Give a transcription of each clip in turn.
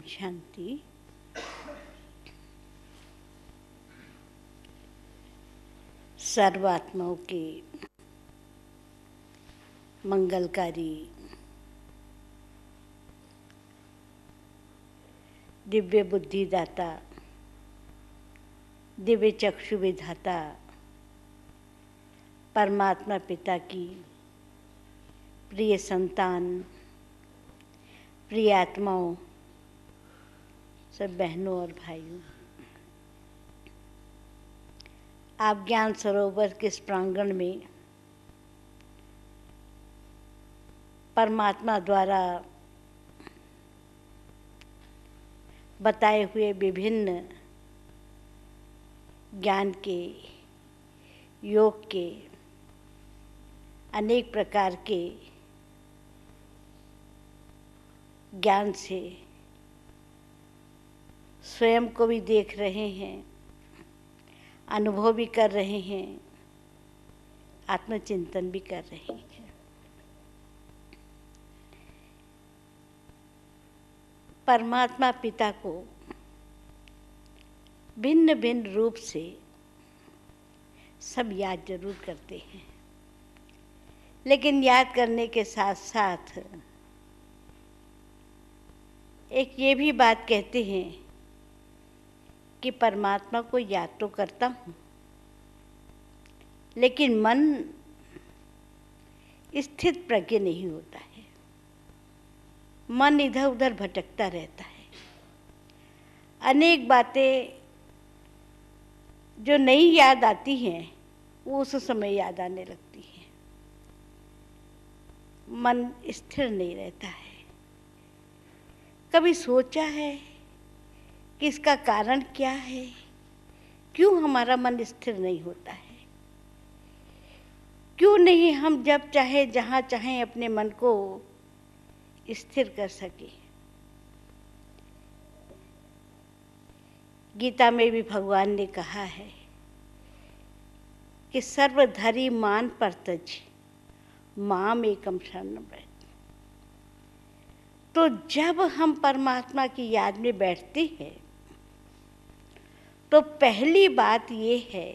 शांति। सर्वात्माओं के मंगलकारी दिव्य बुद्धि दाता, दिव्य चक्षु विधाता परमात्मा पिता की प्रिय संतान, प्रिय आत्माओं, सब बहनों और भाइयों, आप ज्ञान सरोवर के इस प्रांगण में परमात्मा द्वारा बताए हुए विभिन्न ज्ञान के, योग के, अनेक प्रकार के ज्ञान से स्वयं को भी देख रहे हैं, अनुभव भी कर रहे हैं, आत्मचिंतन भी कर रहे हैं। परमात्मा पिता को भिन्न भिन्न रूप से सब याद जरूर करते हैं, लेकिन याद करने के साथ साथ एक ये भी बात कहते हैं कि परमात्मा को याद तो करता हूँ, लेकिन मन स्थित प्रज्ञ नहीं होता है। मन इधर उधर भटकता रहता है। अनेक बातें जो नहीं याद आती हैं वो उस समय याद आने लगती हैं। मन स्थिर नहीं रहता है। कभी सोचा है कि इसका कारण क्या है, क्यों हमारा मन स्थिर नहीं होता है? क्यों नहीं हम जब चाहे जहाँ चाहें अपने मन को स्थिर कर सके? गीता में भी भगवान ने कहा है कि सर्वधरि मान परतज माम एकम शरणं व्रज। तो जब हम परमात्मा की याद में बैठते हैं तो पहली बात ये है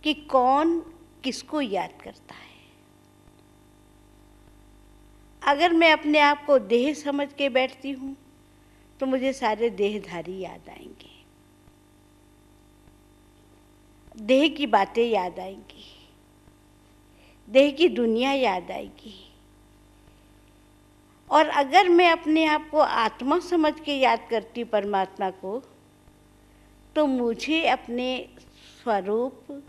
कि कौन किसको याद करता है। अगर मैं अपने आप को देह समझ के बैठती हूँ तो मुझे सारे देहधारी याद आएंगे, देह की बातें याद आएंगी, देह की दुनिया याद आएगी। और अगर मैं अपने आप को आत्मा समझ के याद करती हूँ परमात्मा को, तो मुझे अपने स्वरूप,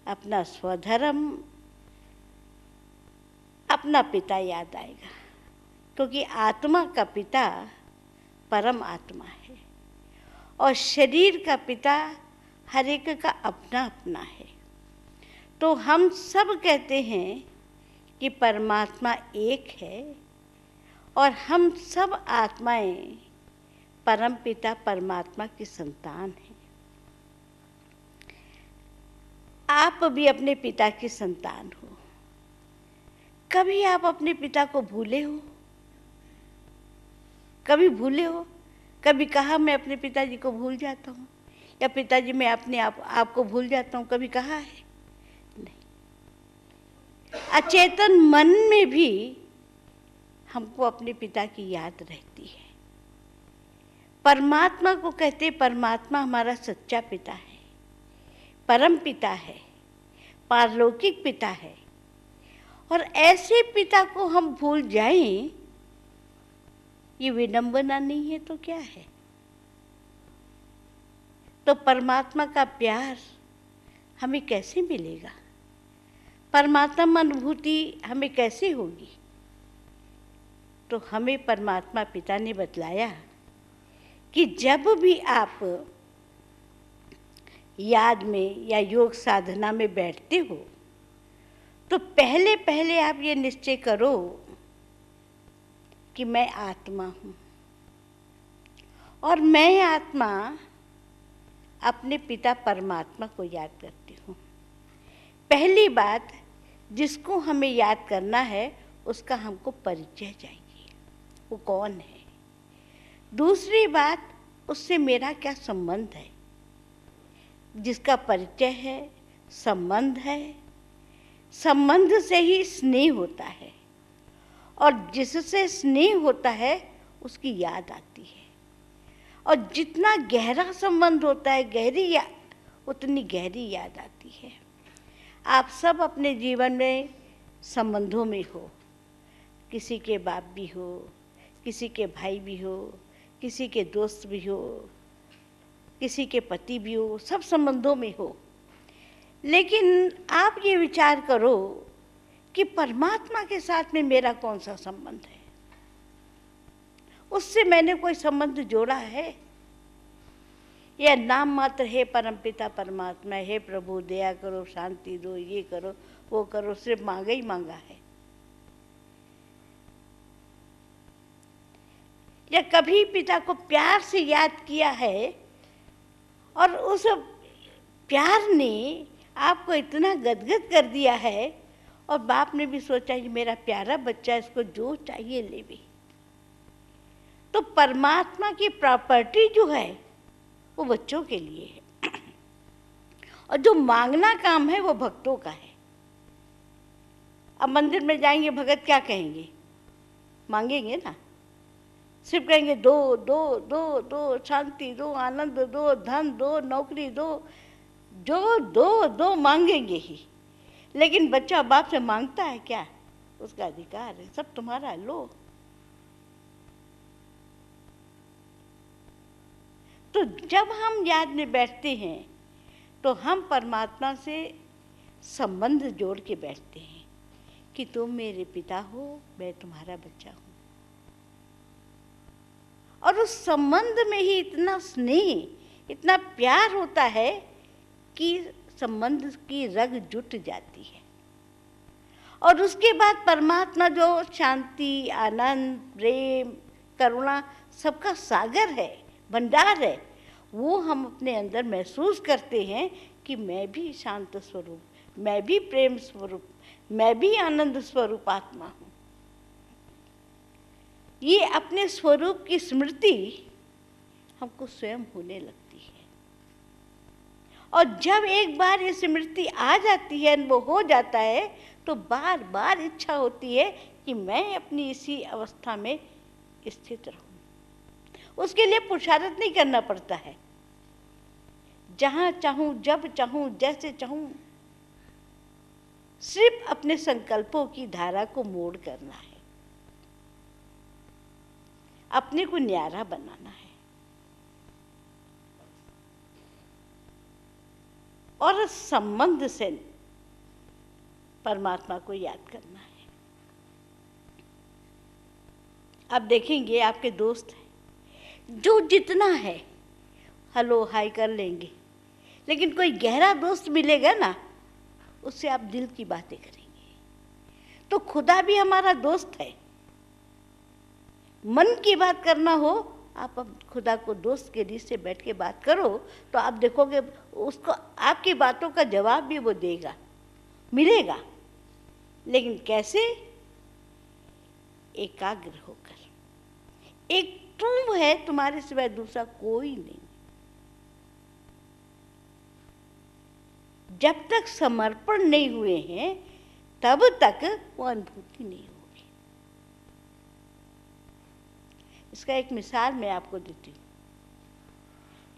अपना स्वधर्म, अपना पिता याद आएगा, क्योंकि आत्मा का पिता परम आत्मा है और शरीर का पिता हर एक का अपना अपना है। तो हम सब कहते हैं कि परमात्मा एक है और हम सब आत्माएं परम पिता परमात्मा की संतान हैं। आप भी अपने पिता की संतान हो। कभी आप अपने पिता को भूले हो? कभी भूले हो? कभी कहा मैं अपने पिताजी को भूल जाता हूँ, या पिताजी मैं अपने आपको भूल जाता हूँ? कभी कहा है? नहीं। अचेतन मन में भी हमको अपने पिता की याद रहती है। परमात्मा को कहते परमात्मा हमारा सच्चा पिता है, परम पिता है, पारलौकिक पिता है। और ऐसे पिता को हम भूल जाएं, ये विडंबना नहीं है तो क्या है? तो परमात्मा का प्यार हमें कैसे मिलेगा? परमात्मा अनुभूति हमें कैसे होगी? तो हमें परमात्मा पिता ने बतलाया कि जब भी आप याद में या योग साधना में बैठते हो तो पहले पहले आप ये निश्चय करो कि मैं आत्मा हूँ और मैं आत्मा अपने पिता परमात्मा को याद करती हूँ। पहली बात जिसको हमें याद करना है उसका हमको परिचय चाहिए, वो कौन है? दूसरी बात, उससे मेरा क्या संबंध है। जिसका परिचय है, संबंध है, संबंध से ही स्नेह होता है, और जिससे स्नेह होता है उसकी याद आती है। और जितना गहरा संबंध होता है, उतनी गहरी याद आती है। आप सब अपने जीवन में संबंधों में हो, किसी के बाप भी हो, किसी के भाई भी हो, किसी के दोस्त भी हो, किसी के पति भी हो, सब संबंधों में हो। लेकिन आप ये विचार करो कि परमात्मा के साथ में मेरा कौन सा संबंध है। उससे मैंने कोई संबंध जोड़ा है, या नाम मात्र है परमपिता परमात्मा, हे प्रभु दया करो, शांति दो, ये करो वो करो, सिर्फ मांगा ही मांगा है। या कभी पिता को प्यार से याद किया है और उस प्यार ने आपको इतना गदगद कर दिया है, और बाप ने भी सोचा कि मेरा प्यारा बच्चा, इसको जो चाहिए ले भी। तो परमात्मा की प्रॉपर्टी जो है वो बच्चों के लिए है, और जो मांगना काम है वो भक्तों का है। अब मंदिर में जाएंगे, भगत क्या कहेंगे? मांगेंगे ना, सिर्फ कहेंगे दो दो दो दो, शांति दो, आनंद दो, धन दो, नौकरी दो, जो दो दो मांगेंगे ही। लेकिन बच्चा बाप से मांगता है क्या? उसका अधिकार है, सब तुम्हारा, लो। तो जब हम याद में बैठते हैं तो हम परमात्मा से संबंध जोड़ के बैठते हैं कि तुम मेरे पिता हो, मैं तुम्हारा बच्चा हूँ। और उस संबंध में ही इतना स्नेह, इतना प्यार होता है कि संबंध की रग जुट जाती है। और उसके बाद परमात्मा जो शांति, आनंद, प्रेम, करुणा, सबका सागर है, भंडार है, वो हम अपने अंदर महसूस करते हैं कि मैं भी शांत स्वरूप, मैं भी प्रेम स्वरूप, मैं भी आनंद स्वरूप आत्मा हूँ। ये अपने स्वरूप की स्मृति हमको स्वयं होने लगती है। और जब एक बार ये स्मृति आ जाती है, वो हो जाता है, तो बार बार इच्छा होती है कि मैं अपनी इसी अवस्था में स्थित रहूं। उसके लिए पुरुषार्थ नहीं करना पड़ता है, जहाँ चाहूँ, जब चाहूँ, जैसे चाहूँ, सिर्फ अपने संकल्पों की धारा को मोड़ करना है, अपने को न्यारा बनाना है और संबंध से परमात्मा को याद करना है। अब देखेंगे आपके दोस्त हैं, जो जितना है हेलो हाय कर लेंगे, लेकिन कोई गहरा दोस्त मिलेगा ना, उससे आप दिल की बातें करेंगे। तो खुदा भी हमारा दोस्त है। मन की बात करना हो, आप अब खुदा को दोस्त के रीत से बैठ के बात करो, तो आप देखोगे उसको आपकी बातों का जवाब भी वो देगा, मिलेगा। लेकिन कैसे? एकाग्र होकर। एक तुम है, तुम्हारे सिवाय दूसरा कोई नहीं। जब तक समर्पण नहीं हुए हैं तब तक वो अनुभूति नहीं होगी। इसका एक मिसाल मैं आपको देती हूँ।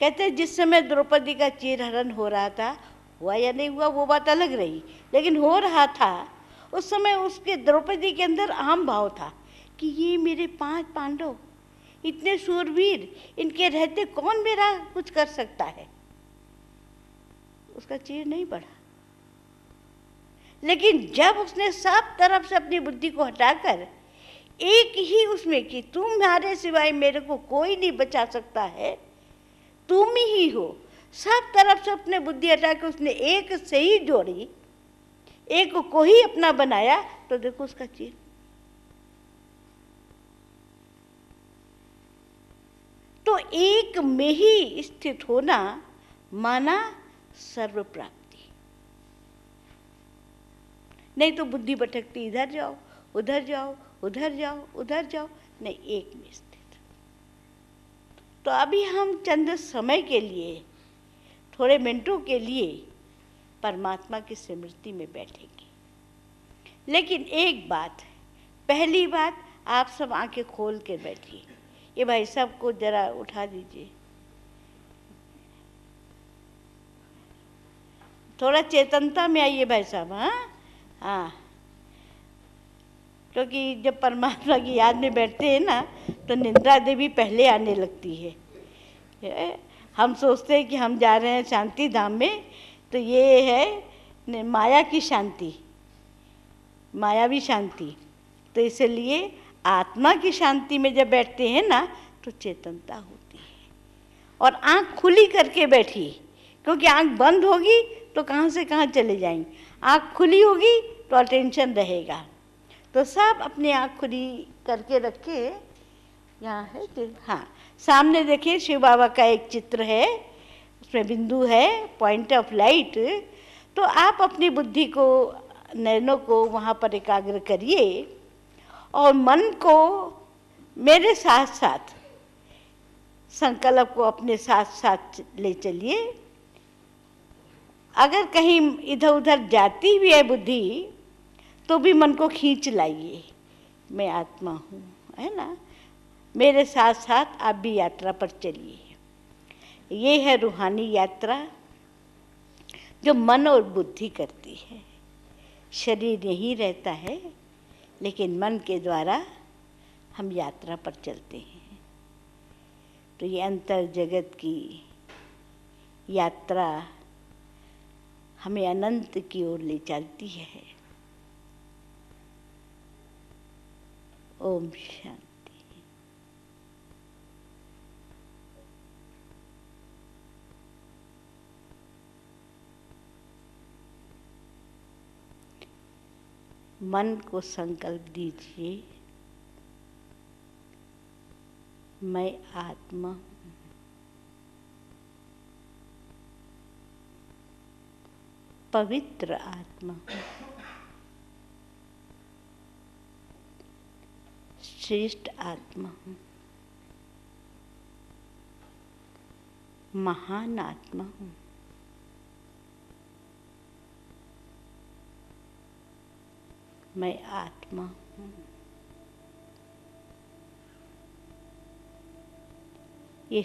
कहते हैं जिस समय द्रौपदी का चीरहरण हो रहा था, हुआ या नहीं हुआ वो बात अलग रही, लेकिन हो रहा था, उस समय उसके द्रौपदी के अंदर अहम भाव था कि ये मेरे 5 पांडव इतने शूरवीर, इनके रहते कौन मेरा कुछ कर सकता है। उसका चीर नहीं बढ़ा। लेकिन जब उसने सब तरफ से अपनी बुद्धि को हटाकर एक ही उसमें कि तुम्हारे सिवाय मेरे को कोई नहीं बचा सकता है, तुम ही हो, सब तरफ से अपने बुद्धि हटाकर उसने एक से ही जोड़ी, एक को ही अपना बनाया, तो देखो उसका चीर। तो एक में ही स्थित होना माना सर्व प्राप्ति। नहीं तो बुद्धि भटकती, इधर जाओ उधर जाओ, उधर जाओ उधर जाओ, नहीं, एक में स्थित। तो अभी हम चंद समय के लिए, थोड़े मिनटों के लिए परमात्मा की स्मृति में बैठेंगे। लेकिन एक बात, पहली बात, आप सब आंखें खोल के बैठिए। ये भाई साहब को जरा उठा दीजिए, थोड़ा चेतनता में आइए भाई साहब। हाँ हाँ, क्योंकि जब परमात्मा की याद में बैठते हैं ना तो निद्रा देवी पहले आने लगती है। हम सोचते हैं कि हम जा रहे हैं शांति धाम में, तो ये है माया की शांति, मायावी शांति। तो इसलिए आत्मा की शांति में जब बैठते हैं ना तो चेतनता होती है। और आँख खुली करके बैठिए, क्योंकि आँख बंद होगी तो कहाँ से कहाँ चले जाएंगे। आँख खुली होगी तो अटेंशन रहेगा। तो सब अपनी आँख खुली करके रखे। यहाँ है हाँ, सामने देखिए शिव बाबा का एक चित्र है, उसमें बिंदु है, पॉइंट ऑफ लाइट। तो आप अपनी बुद्धि को, नयनों को वहाँ पर एकाग्र करिए और मन को मेरे साथ साथ, संकल्प को अपने साथ साथ ले चलिए। अगर कहीं इधर उधर जाती भी है बुद्धि तो भी मन को खींच लाइए, मैं आत्मा हूँ, है ना। मेरे साथ साथ आप भी यात्रा पर चलिए। ये है रूहानी यात्रा जो मन और बुद्धि करती है। शरीर यहीं रहता है, लेकिन मन के द्वारा हम यात्रा पर चलते हैं। तो ये अंतर जगत की यात्रा हमें अनंत की ओर ले चलती है। ओम शांति। मन को संकल्प दीजिए, मैं आत्मा हूँ, पवित्र आत्मा हूँ, श्रेष्ठ आत्मा हूँ, महान आत्मा हूँ, मैं आत्मा हूँ। ये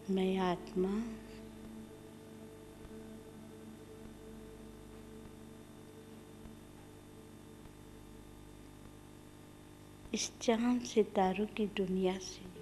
मैं आत्मा इस चांद सितारों की दुनिया से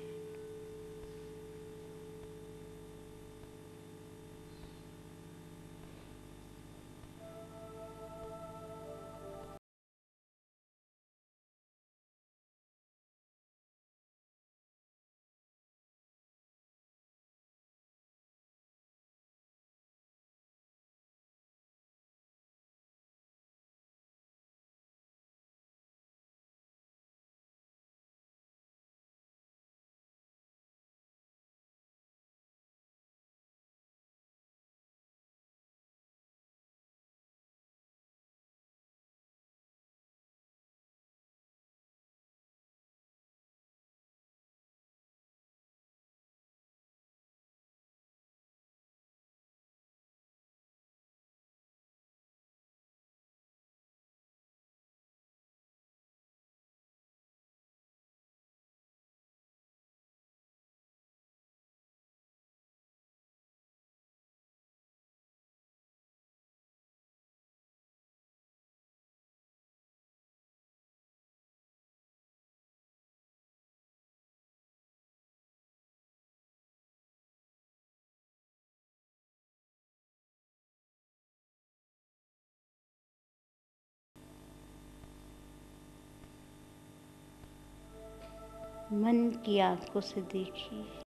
मन की आंखों से देखिए।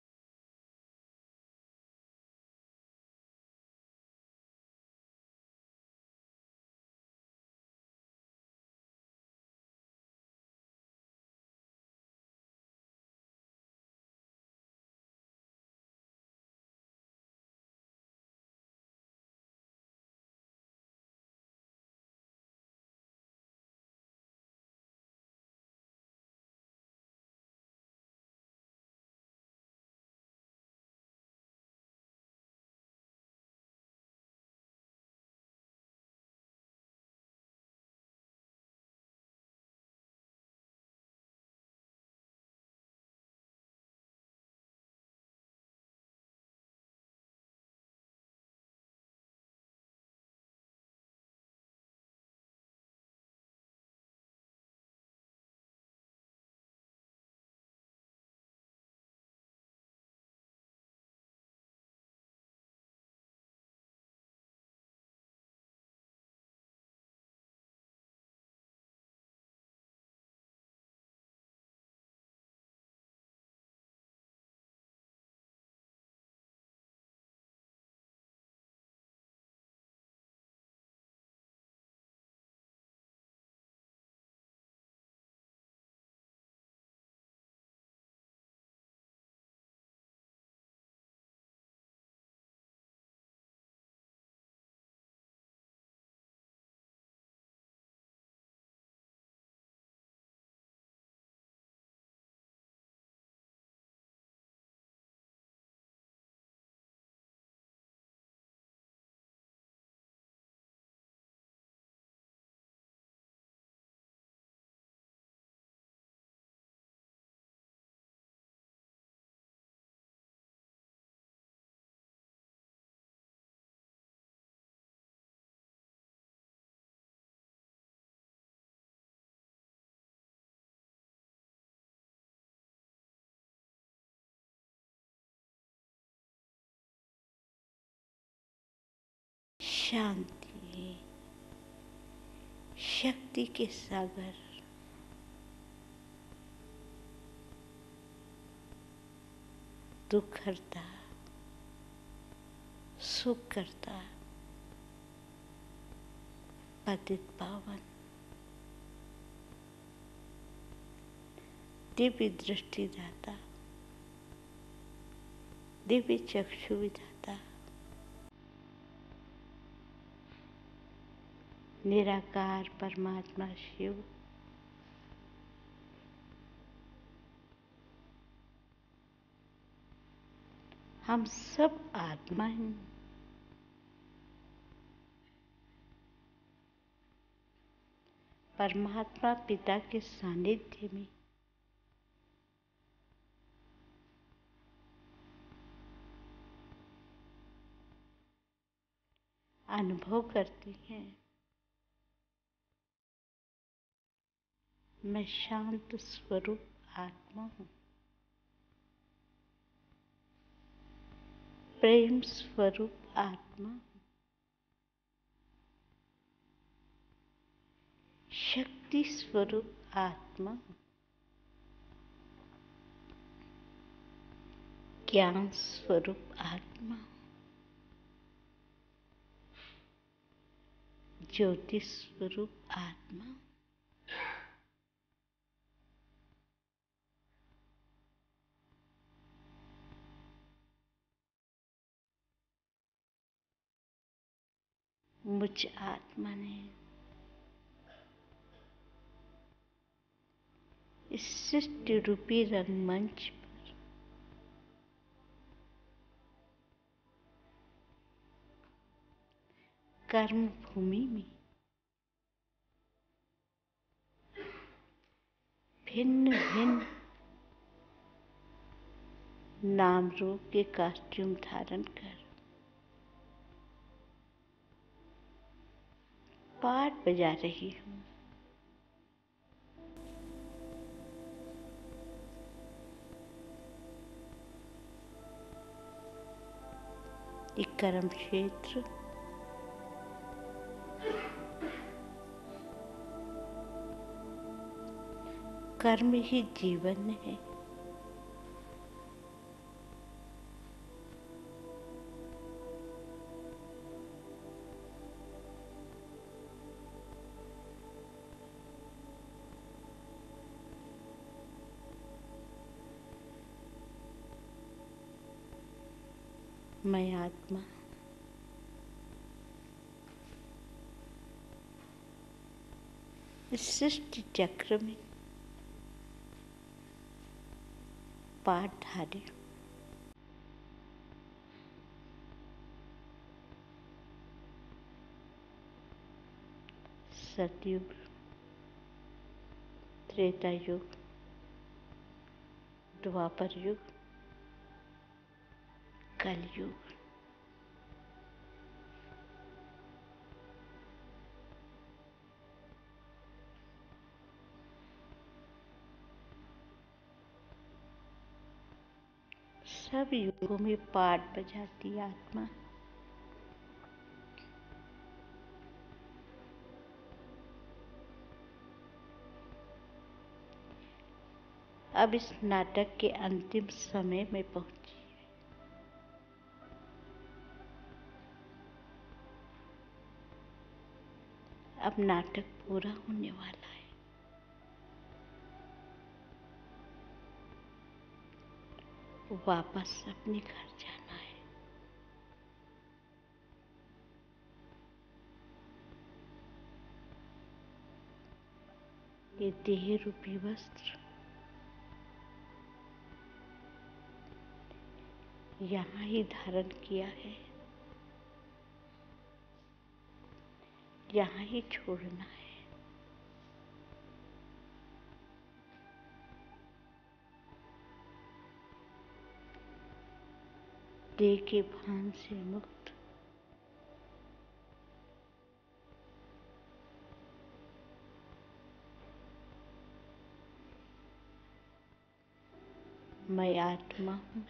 शांति, शक्ति के सागर, दुख हरता, सुख करता, पतित पावन, दिव्य दृष्टि दाता, दिव्य चक्षु विधाता, निराकार परमात्मा शिव, हम सब आत्मा हैं। परमात्मा पिता के सानिध्य में अनुभव करती हैं, मैं शांत स्वरूप आत्मा हूँ, प्रेम स्वरूप आत्मा हूँ, शक्ति स्वरूप आत्मा हूँ, ज्ञान स्वरूप आत्मा हूँ, ज्योति स्वरूप आत्मा हूँ। मुझ आत्मा ने इस सृष्टि रूपी रंगमंच पर कर्म भूमि में भिन्न भिन्न नाम रूप के कॉस्ट्यूम धारण कर पाठ बजा रही हूँ। ये कर्म क्षेत्र कर्म ही जीवन है। मैं आत्मा इस सृष्टि चक्र में पाठधारी सतयुग, त्रेता युग, द्वापर युग, कलयुग। सब युगों में पाठ बजाती आत्मा अब इस नाटक के अंतिम समय में पहुंची है। अब नाटक पूरा होने वाला है। वापस अपने घर जाना है। ये देह रूपी वस्त्र यहाँ ही धारण किया है, यहाँ ही छोड़ना है। देह के भान से मुक्त मैं आत्मा हूँ।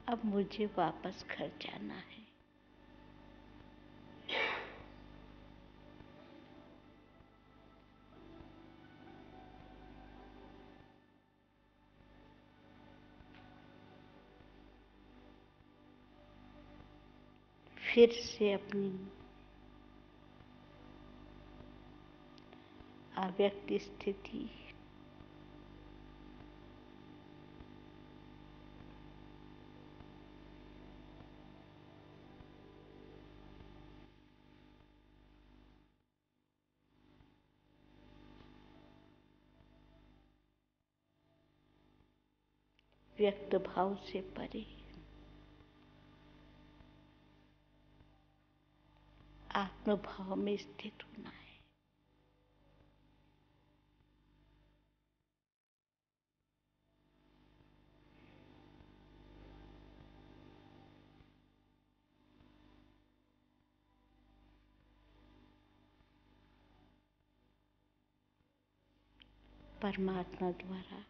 अब मुझे वापस घर जाना है। फिर से अपनी अव्यक्त स्थिति व्यक्त भाव से परे आत्म भाव में स्थित होना है। परमात्मा द्वारा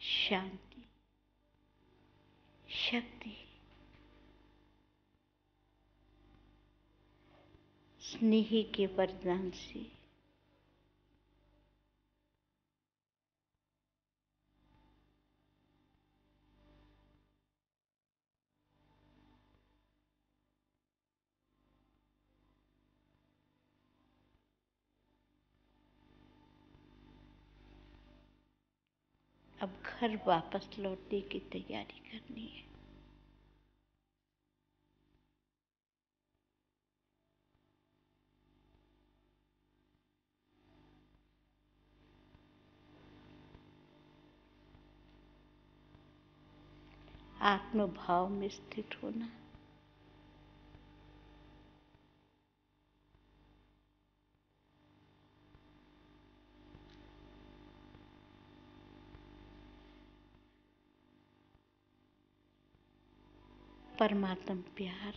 शांति, शक्ति, स्नेह के वरदान से अब घर वापस लौटने की तैयारी करनी है। आत्म भाव में स्थित होना, परमात्म प्यार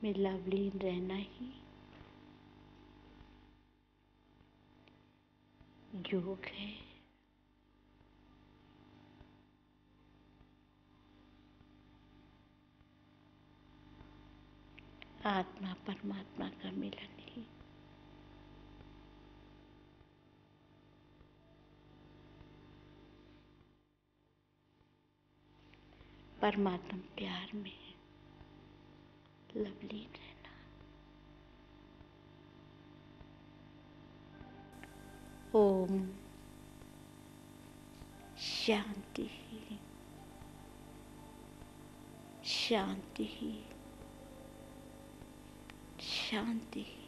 में लवलीन रहना ही योग है। आत्मा परमात्मा का मिलन ही परमात्म प्यार में है। लवलीन रहना। ओम शांति, शांति, शांति।